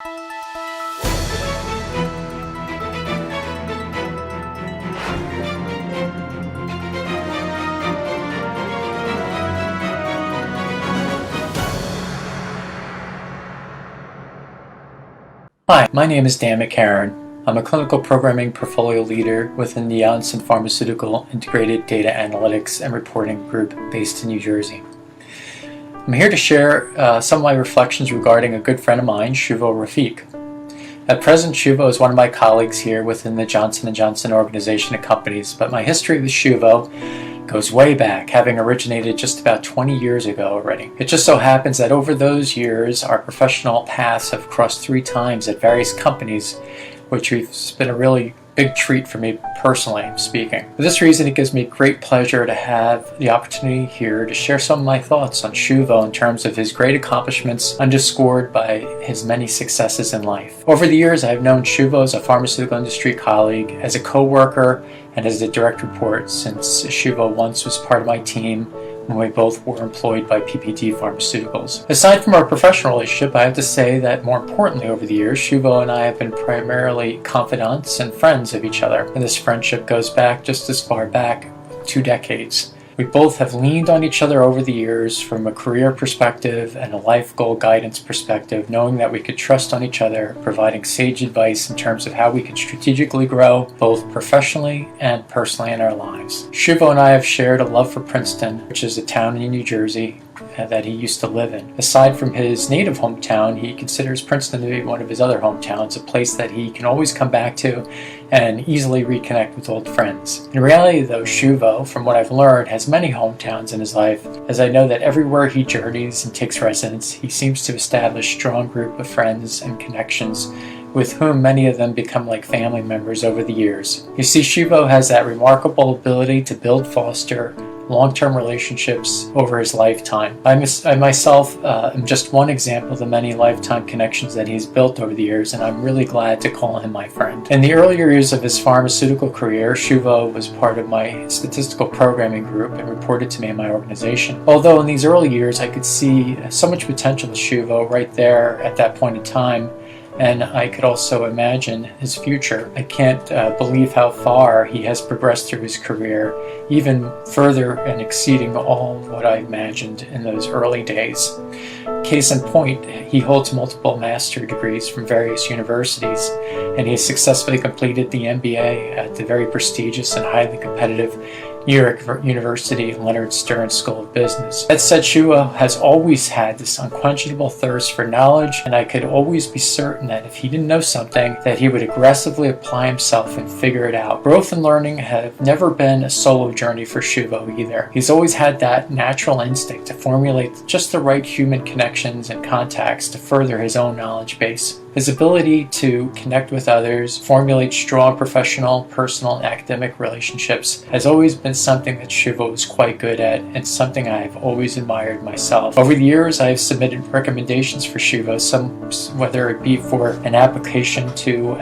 Hi, my name is Dan McCarron. I'm a clinical programming portfolio leader within the Janssen Pharmaceutical Integrated Data Analytics and Reporting Group based in New Jersey. I'm here to share some of my reflections regarding a good friend of mine, Shuvo Rafiq. At present, Shuvo is one of my colleagues here within the Johnson & Johnson organization of companies, but my history with Shuvo goes way back, having originated just about 20 years ago already. It just so happens that over those years, our professional paths have crossed 3 times at various companies, which has been a really big treat for me personally speaking. For this reason, it gives me great pleasure to have the opportunity here to share some of my thoughts on Shuvo in terms of his great accomplishments underscored by his many successes in life. Over the years, I've known Shuvo as a pharmaceutical industry colleague, as a co-worker, and as a direct report, since Shuvo once was part of my team when we both were employed by PPD Pharmaceuticals. Aside from our professional relationship, I have to say that more importantly over the years, Shuvo and I have been primarily confidants and friends of each other, and this friendship goes back just as far back, 2 decades. We both have leaned on each other over the years from a career perspective and a life goal guidance perspective, knowing that we could trust on each other, providing sage advice in terms of how we could strategically grow, both professionally and personally in our lives. Shuvo and I have shared a love for Princeton, which is a town in New Jersey that he used to live in. Aside from his native hometown, he considers Princeton to be one of his other hometowns, a place that he can always come back to and easily reconnect with old friends. In reality though, Shuvo, from what I've learned, has many hometowns in his life, as I know that everywhere he journeys and takes residence, he seems to establish a strong group of friends and connections with whom many of them become like family members over the years. You see, Shuvo has that remarkable ability to foster long-term relationships over his lifetime. I myself am just one example of the many lifetime connections that he's built over the years, and I'm really glad to call him my friend. In the earlier years of his pharmaceutical career, Shuvo was part of my statistical programming group and reported to me in my organization. Although in these early years I could see so much potential with Shuvo right there at that point in time, and I could also imagine his future. I can't believe how far he has progressed through his career, even further and exceeding all what I imagined in those early days. Case in point, he holds multiple master degrees from various universities, and he has successfully completed the MBA at the very prestigious and highly competitive New York University Leonard Stern School of Business. That said, Shuvo has always had this unquenchable thirst for knowledge, and I could always be certain that if he didn't know something, that he would aggressively apply himself and figure it out. Growth and learning have never been a solo journey for Shuvo either. He's always had that natural instinct to formulate just the right human connections and contacts to further his own knowledge base. His ability to connect with others, formulate strong professional, personal, and academic relationships has always been something that Shuvo is quite good at, and something I've always admired myself. Over the years, I've submitted recommendations for Shuvo, whether it be for an application to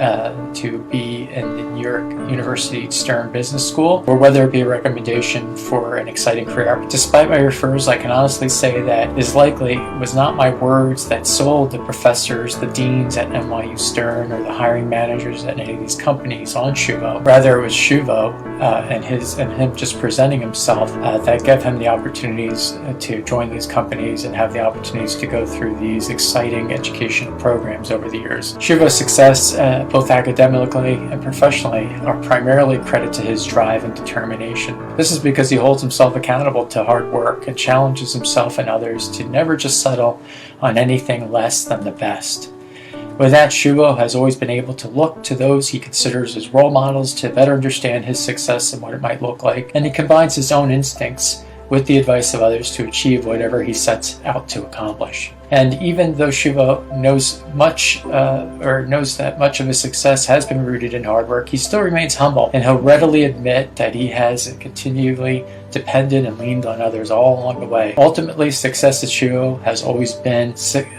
be in the New York University Stern Business School, or whether it be a recommendation for an exciting career. Despite my referrals, I can honestly say that it likely was not my words that sold the professors, the deans at NYU Stern, or the hiring managers at any of these companies on Shuvo. Rather, it was Shuvo and him just presenting himself that gave him the opportunities to join these companies and have the opportunities to go through these exciting educational programs over the years. Shuvo's success, both academically and professionally, are primarily credit to his drive and determination. This is because he holds himself accountable to hard work and challenges himself and others to never just settle on anything less than the best. With that, Shuvo has always been able to look to those he considers as role models to better understand his success and what it might look like, and he combines his own instincts with the advice of others to achieve whatever he sets out to accomplish. And even though Shuvo knows that much of his success has been rooted in hard work, he still remains humble, and he'll readily admit that he has continually depended and leaned on others all along the way. Ultimately, success at Shuvo has always been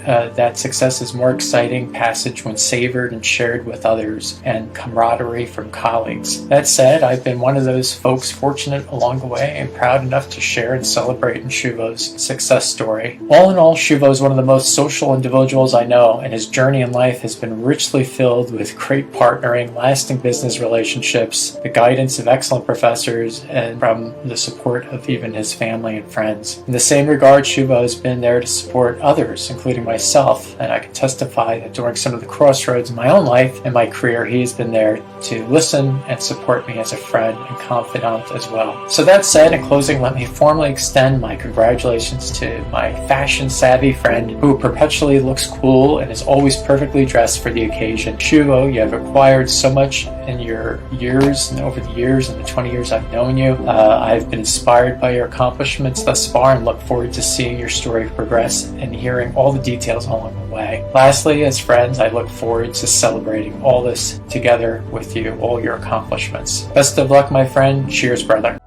that success is more exciting passage when savored and shared with others, and camaraderie from colleagues. That said, I've been one of those folks fortunate along the way and proud enough to share and celebrate in Shuvo's success story. All in all, Shuvo is one of the most social individuals I know, and his journey in life has been richly filled with great partnering, lasting business relationships, the guidance of excellent professors, and from the support of even his family and friends. In the same regard, Shuvo has been there to support others, including myself, and I can testify that during some of the crossroads in my own life and my career, he has been there to listen and support me as a friend and confidant as well. So that said, in closing, let me formally extend my congratulations to my fashion-savvy friend who perpetually looks cool and is always perfectly dressed for the occasion. Shuvo, you have acquired so much in your years and over the years and the 20 years I've known you. I've been inspired by your accomplishments thus far and look forward to seeing your story progress and hearing all the details along the way. Lastly, as friends, I look forward to celebrating all this together with you, all your accomplishments. Best of luck, my friend. Cheers, brother.